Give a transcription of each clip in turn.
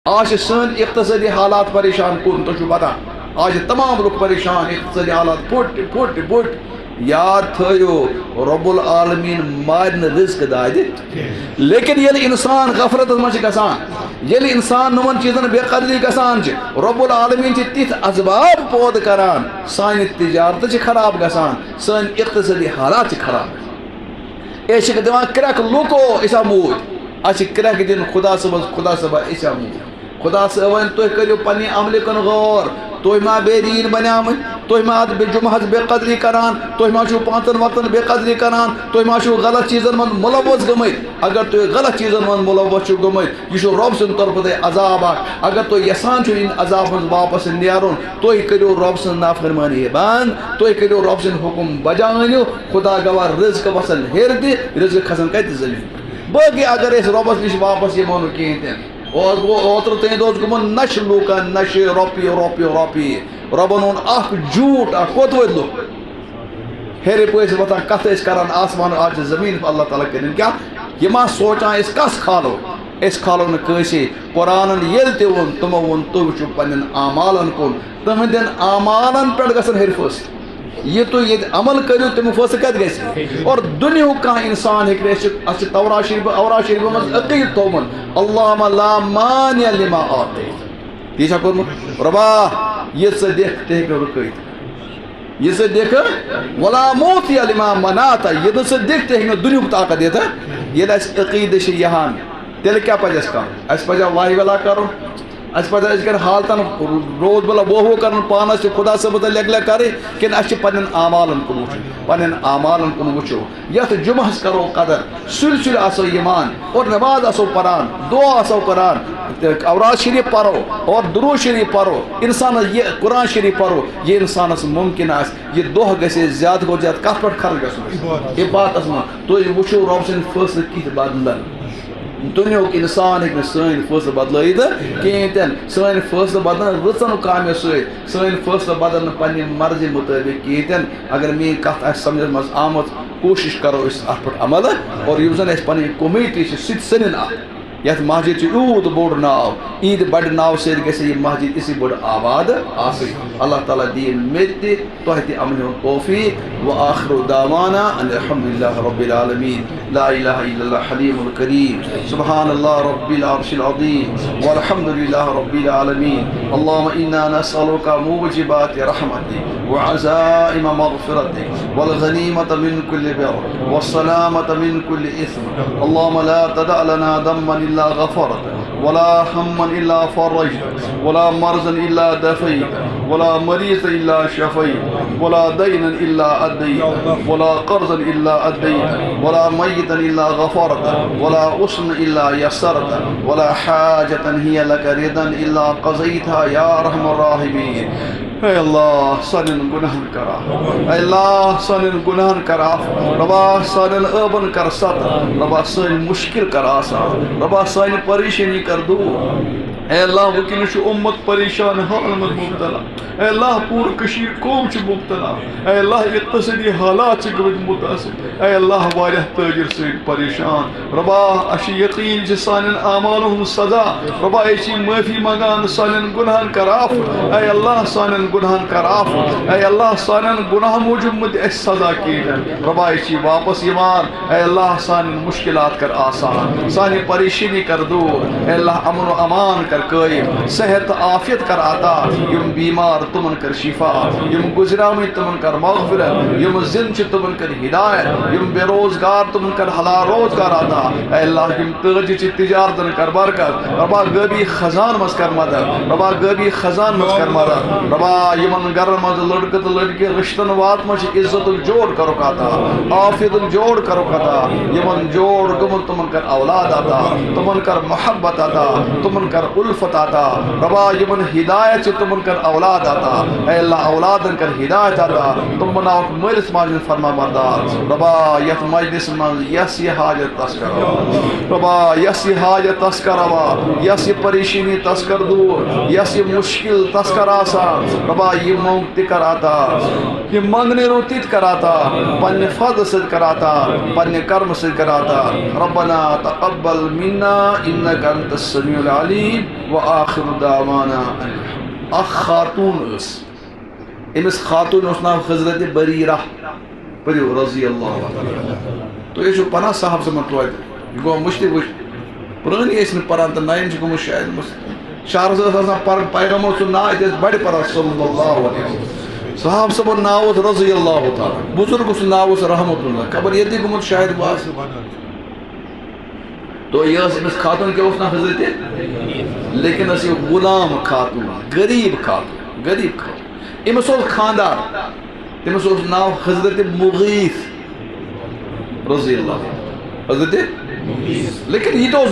آج سن اقتصادی حالات پریشان کن تو پتہ آج تمام لوگ پریشان اقتصادی حالات پھٹ یاد تھو رب العالمین مارن رزق داد لیکن یل انسان غفلت من گسان یل انسان نمن چیزن بے قدری گسان رب العالمین تیت اسباب پود کران سان تجارت خراب گسان سن اقتصادی حالات خراب یہ دان کریک لوکو اسا موت اس کریک دن خدا صبح اسا موت خدا صبن تھی کرو پنہ عمل کن غور تھی ما بے دین بنیام تھی ما جمعہ بے قدری کران تھی ما پانچن وقتن بے قدری کران تھی ما غلط چیزن من ملوث گمت اگر تھی غلط چیزن من ملوث گمت یہ رب سن طرف تہ عذاب اگر تھی یسان ان عذاب من واپس نیرن تھی کرو رب سن نافرمانی بند تھی کرو رب سن حکم بجانو خدا گوار رزق وسن ہیر تہ رزق کھسن کت زمین باقی اگر اس ربس نش واپس یہ مانو کہین اوتر تہند گمن نش لوکن نش روپی ربن اون اخ جھوٹ اخ کوت ود لوگ ہیرے پس وتان کت کران آسمان آج زمین اللہ تعالیٰ کرن کیا یہ ما سوچان اس کس کھالو اس کھالو نا کسی قرآن یل تہ ون تمو ون تھی وچو پنن اعمالن کن تہندین اعمالن پہ گژھن ہیرِ فٲصلہٕ یہ تو یہ عمل کرو تم فٲصلہٕ کت گژھِ اور دنیا کانٛہہ انسان ہیٚکہِ تورا شریف مز عقید تھومُت اللہُمہ لا مانع لما اعطیت تی چھا کوٚرمُت رۄبا یہ ژٕ دِکھ تہِ ہیٚکہِ رُکٲیِتھ یہ ژٕ دِکھ ولا موتی لما منعت یہ نہٕ ژٕ دِکھ تہِ ہیٚکہِ نہٕ دُنیُک طاقت دِتھ ییٚلہِ اَسہِ عقیدٕ چھِ یِہان تیٚلہِ کیٛاہ پَزِ اَسہِ کَرُن اَسہِ پَزِ واہہِ ولا کَرُن اس پہ کر حالتن روز بلا وہ کر پانس خدا صبح لگ کریں کن اس پن اعمالن کن وچو پن اعمالن کن وچو یت جمعہ کرو قدر سل آسو ایمان اور نماز آسو پران دعا آسو کران اوراد شریف پرو اور درود شریف پرو انسان یہ قرآن شریف پرو یہ انسانس ممکن آس یہ دہ گھے زیادہ کو زیادہ کت پہ خرچ گھن یہ بات من تھی وچو رب سن فیصلہ کت بدلن دنیا انسان ہیٚکہِ نہٕ سٲنۍ فٲصلہٕ بدلٲیِتھ کِہیٖنۍ تہِ نہٕ سٲنۍ فٲصلہٕ بدلن رٕژن کامٮ۪و سۭتۍ سٲنۍ فٲصلہٕ بدلن نہٕ پننہِ مرضی مطٲبق کِہیٖنۍ تہِ نہٕ اگر میٛٲنۍ کتھ آسہِ سمجھس منٛز آمٕژ کوٗشش کرو أسۍ اتھ پٮ۪ٹھ عمل اور یُس زن اسہِ پنٕنۍ کومیٹی چھِ سُہ تہِ ژھٕنِن اتھ یتھ مسجد چھُ یوٗت بوٚڑ ناو یِہنٛدِ بڑِ ناو سۭتۍ گژھِ یہِ مسجد اِسی بٔڑ آباد آسٕنۍ اللہ تعالیٰ دِیِن مےٚ تہِ تۄہہِ تہِ عملہِ ہُنٛد توفیٖق وآخر دعوانا ان الحمد لله رب العالمين لا اله الا الله حليم الكريم سبحان الله رب العرش العظيم والحمد لله رب العالمين اللهم انا نسألك موجبات رحمتك وعزائم مغفرتك والغنيمة من كل بر والسلامة من كل إثم اللهم لا تدع لنا ذنبا إلا غفرته ولا هما إلا فرجته ولا مرضا إلا دفيته ولا مريضا إلا شفيته ولا دينا إلا أديته ولا قرضا إلا أديته ولا ميتا إلا غفرته ولا حسنا إلا يسرته ولا حاجة هي لك رضا إلا قضيتها يا أرحم الراحمين اے اللہ سانن گناہن کرا اے اللہ سانن گناہن کرا ربا سانن ٲبن کر ست ربا سٲنۍ مشکل کر آسان ربا سانہِ پریشانی کر دور اے اللہ وٕنکیٚنس چھُ اُمت پریشان حال منٛز مبتلا اے اللہ پوٗرٕ کٔشیٖر قوم چھُ مبتلا اے اللہ اقتصٲدی حالات چھِ گٔمٕتۍ متاثر اے اللہ واریاہ تٲجر سۭتۍ پریشان ربا اَسہِ چھُ یقیٖن زِ سانٮ۪ن اعمالن ہُنٛد سزا ربا أسۍ چھِ معٲفی منٛگان سانٮ۪ن گُناہن کر عفو اے اللہ سانٮ۪ن گناہن کر عفو اے اللہ سانٮ۪ن گناہن موٗجوٗب مہٕ دِ اَسہِ سزا کِہیٖنۍ ربا أسۍ چھِ واپس یِوان اے اللہ سانٮ۪ن مُشکلات کر آسان سانہِ پریشٲنی کر دوٗر اے اللہ امن و امان کر قٲیِم صحت عافیت کر عطا یِم بیمار تمن کر شفا یم گزریمٕتۍ تمن کر مغفرت یم زِنٛدٕ چھِ تمن کر ہدایت یم بے روزگار تمن کر حلال روزگار عطا اے اللہ یم تٲجر چھِ تجارتن کر برکت ربا غٲبی خزان منٛز کر مدد ربا غٲبی خزان منٛز کر مدد ربا یمن گرن منٛز لڑکہٕ تہٕ لڑکہِ رشتن وات منٛز چھِ عزت جوڑ کرُکھ عطا عافیت جوڑ کرُکھ عطا یمن جوڑ گوٚمُت تمن کر اولاد عطا تمن کر محبت عطا تمن کر الفت عطا ربا یمن ہدایت چھِ تمن کر اولاد عطا اے اللہ اولادن کر ہدایت عطا تم بناوکھ مٲلِس ماجہِ ہُنٛد فرما بردار ربا یتھ مجلس منٛز یس یہِ حاجت تس کر ربا یس یہِ حاجت تس کر روا یس یہِ پریشٲنی تس کر دوٗر یس یہِ مشکل تس کر آسان ربا یہ مونگ تہ کر عطا یہ منگنے رو تہ کر عطا پنہ فضل سۭتۍ کر عطا پنہ کرم سۭتۍ کر عطا ربنا تقبل منا انك انت السميع العليم واخر دعوانا اخ خاتون اس امس خاتون اس نام حضرت بریرہ پریو رضی اللہ عنہ تو یہ پناہ صاحب سے مطلوب یہ گو مشتق پرانی اس نے پران تو نائن گومت شاید شہر سے پیغمبر سن نا یہ بڑ پران صلی اللہ علیہ وسلم صاحب صاحب ناو رضی اللہ تعالی بزرگ سن ناو رحمت اللہ خبر یہ گومت شاید باس تو یہ امس خاتون کے اس نا حضرت لیکن اس غلام خاتون غریب خاتون امس خاندار تمس ناو حضرت مغیث رضی اللہ حضرت لیکن یہ تو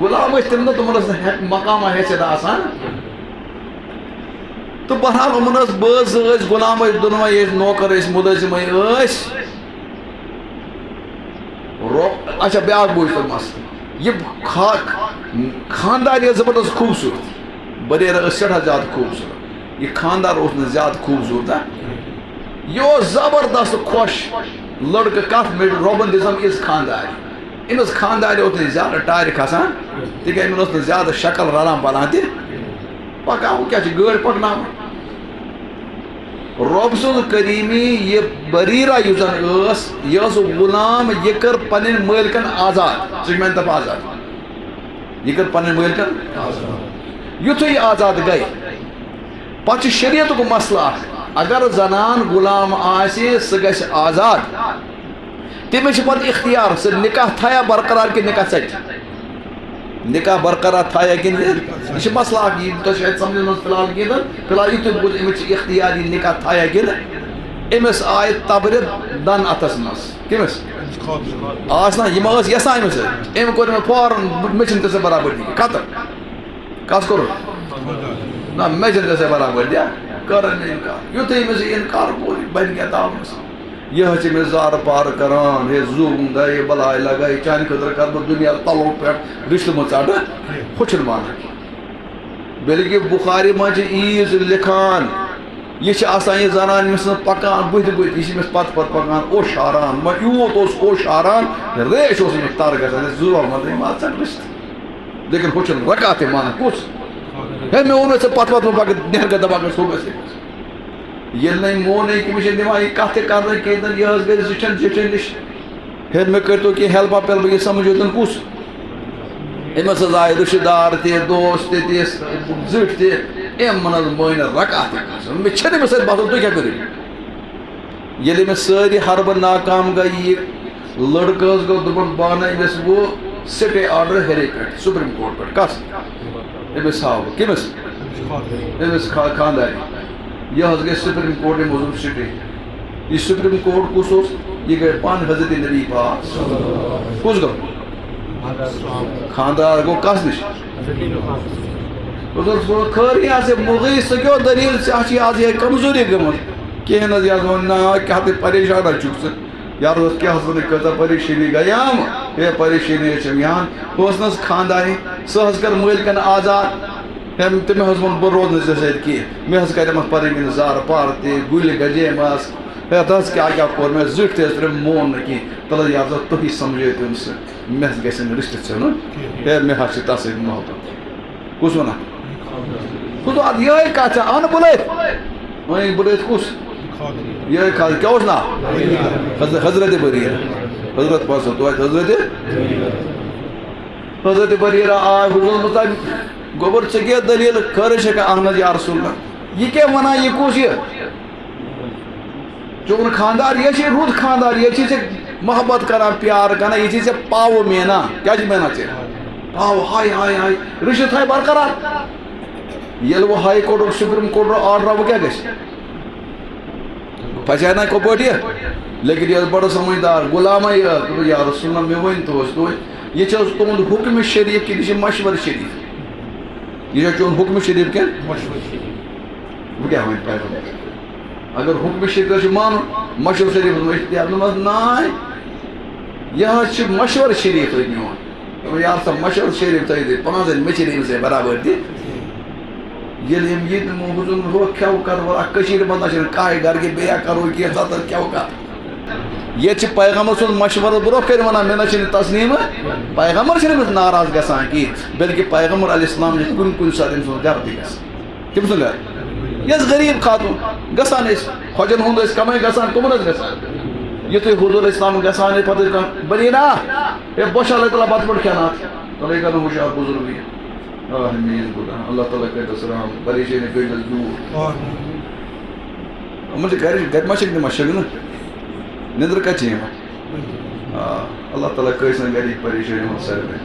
غلام تم نا تمہن مقام حیثیت آسان تو بہرحال امن بز غلام دونوے نوکر ملزم اچھا بیاکھ بوجھ تو مسئلہ یہ خاندار یہ زبردست خوبصورت بریرہ سٹھا زیادہ خوبصورت یہ خاندار اس زیادہ خوبصورت یہ زبردست خوش لڑکہ کت میں روبن دزم اس خاندار امس خاندار اتنے زیادہ ٹائر کھسان تک ان زیادہ شکل رلان بلان تہ پکان کیا گاڑی پکنا رب سن کریمی یہ بریرہ یہ غلام یہ کر پنن مالکن آزاد سہ میں دپ آزاد یہ کر پنن مالکن آزاد یتھے آزاد گئی پتہ شریعت کو مسئلہ اگر زنان غلام آسہ سہ گژھِ آزاد تمس پتہ اختیار سہ نکاح تھایا برقرار کہ نکاح ژٹہِ نکاح برقرار تھایا کہ یہ مسئلہ اخ یہ تو شاید سمجھ من فی الحال کہہ فی الحال یہ بوز امس اختیار یہ نکاح تھایا کہ امس آئے تبرد دن اتس مس کمس آسنا یہ ما یسان امس ام کور میں فوراً مچن تے برابر ختم کس کور نہ مچن تے برابر دیا کرن انکار یوتھے امس انکار پوری بن گیا تامس یہ میں زار پار کران یہ زوم دے بلائے لگائی چان خطر کر دنیا تلو پہ رشتہ مچاڑ خوشن مانا بلکہ بخاری مجھ عیز لکھان یہ آسان یہ زنان مس پکان بت بت یہ پت پت پکان او شاران ما یوت او شاران ریش اس تر گھان زور مطلب ما ٹھٹ رشتہ لیکن خوشن رکاتے مانا کس ہے میں ان سے پت پت پک نہر گدا پکان سو گھے یہ نہیں مو نہیں کہ مجھے دماغ یہ کت کر کہ یہ گھر زچن زچن نش ہے میں کرتو کہ ہیلپا پہل یہ سمجھو تن کس امس آئے رشتہ دار تہ دوست تہ زٹ تہ ام من مین رکات میں چھنے میں سر باسو تو کیا کرو یل میں ساری حرب ناکام گئی لڑکہ گو دپن بانا امس وہ سٹے آرڈر ہیرے پہ سپریم کورٹ پہ کس امس ہاو کمس امس خانداری یہ گئی سپریم کورٹ موضوع سٹے یہ سپریم کورٹ کس یہ گئی پان حضرت نبی پاک کس گو خاندار گو کس نش خیر یہ سے مغیث کیوں دلیل سے اچھی آج یہ کمزوری گمت کہ نہ یاد نا کہ ہتے پریشان چک یار اس کیا حسن کتا پریشانی گیام یہ پریشانی چمیان ہوسنس خانداری سہز کر ملکن آزاد ہم تم حسن بروز نہ زید کی میں حس کرے مت پرے من زار پارتے گل گجے ماس ہے تاس کیا کور میں زٹ تے تر مون کی تل یاد تو ہی سمجھے تم سے میں گسن رشتہ چھ ہے میں ہس تاس محبت کس ونا تو اد یہ کا چھ ان بولے وہی بولے کس یہ کا کیا اس نا حضرت بریرہ حضرت پاس تو حضرت بریرہ آ حضور مطلب گوبر چکے دلیل خرش کا احمد یا رسول اللہ یہ کیا ونا یہ کس یہ چون خاندار یہ چھ رود خاندار یہ چھ محبت کران پیار کرنا یہ چھ پاو مینا کیا چھ مینا چھ پاو ہائی ہائی ہائی رشتہ تھائی برقرار یل وہ high court supreme court order وہ کیا گش پچانا کو پوٹی لیکن یہ بڑا سمجھدار غلام یا رسول اللہ میں ون تو یہ چھ تہد حکم شریف کی یہ مشور شریف یہ چون حکم شریف کیا وہ کیا ہوئی پیغمبر اگر حکم شریف مان مشور شریف اختیار نائ یہ مشور شریف نیون یار سا مشور شریف تھی 5 مچھلی سے برابر دی یہ حضور ہو کھو کر کشیر مند کائے گھر کے بیا کرو کی کھو کر یہ پیغمبر سن مشورہ برو کر ونان مے نہ تسلیم پیغمبر چھ ناراض گژھان کی بلکہ پیغمبر علیہ السلام کن کن ساتھ أمۍ سُنٛد گھر تہِ گژھان کٔمۍ سُنٛد گھر یس غریب خاتون گژھان خوجن ہُنٛد کمے گژھان کمن گژھان یتھُے حضور اسلام گژھان پتہ برینا اے بوشا اللہ تعالیٰ بت بڑھ کھینات تلے کرن ہوشیار بزرگ آمین خدا اللہ تعالیٰ کرتس رحم پریشانی کرتس دور گھر گھر ما چھک دِوان شگنہٕ نندر کتہِ چھِ یِوان اللہ تعالیٰ کٲنٛسہِ گری پریشانی ہُنٛد سارنٕے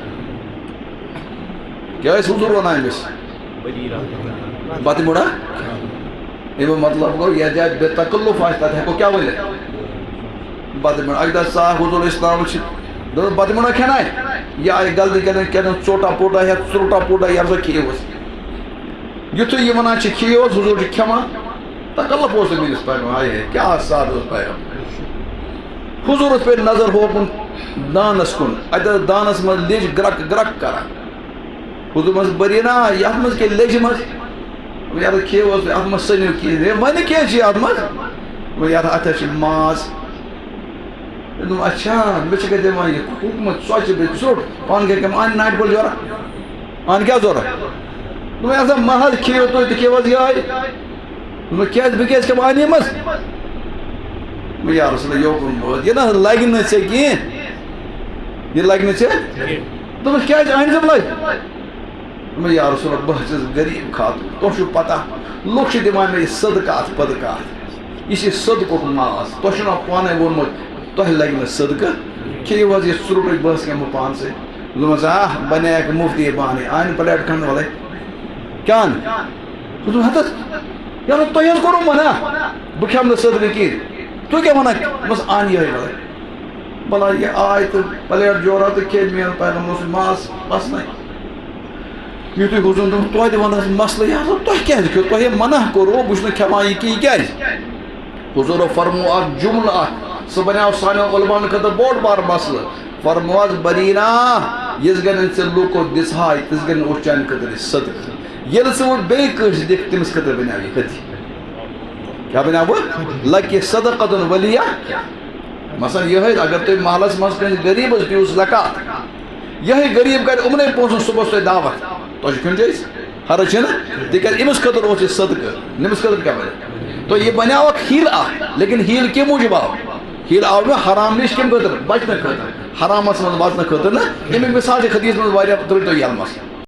کیٛاہ ٲسۍ حضور ونان أمِس بتہٕ موڑا امیُک مطلب گوٚو یتھ جایہِ بے تکلف آسہِ تتہِ ہٮ۪کو کیٛاہ ؤنِتھ بتہٕ موڑا اکہِ دۄہ صاف حضور اسلام چھِ دوٚپُس بتہٕ موڑا کھٮ۪ناے یہِ آیہِ غلطی کَران ژوٚٹا پوٹا یا ژرٛوٹا پوٹا یا سا کھیٚیوس یُتھُے یہِ وَنان چھِ کھیٚیوس حضور چھِ کھٮ۪وان تکلف اوس نہٕ میٲنِس پیغام ہاے ہے کیٛاہ سادٕ اوس پیغام حضورس پہ نظر ہوکن دانس کن اتہ دانس من لیج گرک گرک کران حضور مز برینا یتھ مز کے لیج مز یار کھیوس ات مز سنو کی ون کی ات مز یار اتھ ماز اچھا مے چھ دپان یہ حکومت سوچ ژوٚٹ پان گٔے کم ان ناٹہِ بول جورا ان کیا ضرورت دوٚپ محل کھیو تُہۍ تہِ کھیو حظ یہے کیٛازِ بہٕ کیٛازِ کھٮ۪مہٕ اَنہِ منٛز یا رسول اللہ یوکُن بہت یہ نہ لگہِ نہٕ ژےٚ کینٛہہ یہ لگہِ نہٕ ژےٚ دوٚپُس کیٛازِ اَنہِ ژٕ لگہِ یا رسول اللہ بہٕ چھَس غریٖب خاتون تۄہہِ چھُو پتہ لُکھ چھِ دِوان مےٚ یہِ صدقات پدقات یہِ چھِ صدقُک ماز تۄہہِ چھُو نا پانے ووٚنمُت تۄہہِ لگہِ نہٕ صدقہٕ کھیٚیِو حظ یہِ ژرٛوٹٕے بہٕ حظ کھٮ۪مہٕ پانسٕے دوٚپمَس بنیٛاکھ مُفتی پانے اَنہِ پلیٹ کھنٛڈ وَلَے کیٛاہ اَن دوٚپُن ہتس یارو تۄہہِ حظ کوٚروٕ منع بہٕ کھٮ۪مہٕ نہٕ صدقہٕ کِہیٖنۍ تُہۍ کیٛاہ وَنان دوٚپمَس اَن یِہوٚے وَلَے بَلا یہِ آے تہٕ پلیٹ جورا تہٕ کھیٚے میون پیغمبر اوس ماز بَسنَے یُتھُے حضوٗرن دوٚپ توتہِ وَن حظ مسلہٕ یہِ ہسا تۄہہِ کیٛازِ کھیوٚو تۄہہِ منع کوٚروٕ بہٕ چھُس نہٕ کھٮ۪وان یہِ کینٛہہ یہِ کیٛازِ حضوٗرو فرموو اکھ جُملہٕ اکھ سُہ بنیٛاو سانٮ۪ن عُلماہن خٲطرٕ بوٚڑ بار مسلہٕ فرموو حظ بریٖنا یِژھ گٔے نہٕ ژےٚ لُکو دِژہاے تِژھ گٔے نہٕ اوس چانہِ خٲطرٕ یہِ صدقہٕ ییٚلہِ ژٕ وۄنۍ بیٚیہِ کٲنٛسہِ دِکھ تٔمِس خٲطرٕ بنیٛاو یہِ ہتھی کیا بنیٛاو بہٕ لکہِ صدقتُن ولیا مثلاً یِہوٚے اگر تُہۍ محلس منٛز کٲنٛسہِ غریٖبس دِیِو زکات یِہوٚے غریٖب کرِ یِمنٕے پونٛسن صُبحس تۄہہِ دعوت تۄہہِ چھُ کھیوٚن چیٖز حرج چھُنہٕ تِکیٛازِ أمِس خٲطرٕ اوس یہِ صدقہٕ أمِس خٲطرٕ کیٛاہ بنہِ تو یہِ بنیٛاو اکھ ہیٖل اکھ لیکن ہیٖل کَمہِ موٗجوٗب آو ہیٖل آو مےٚ حرام نِش کَمہِ خٲطرٕ بچنہٕ خٲطرٕ حرامس منٛز بچنہٕ خٲطرٕ نہٕ اَمیُک مِثال چھِ حدیٖث منٛز واریاہ ترٛٲوِو تُہۍ یلمس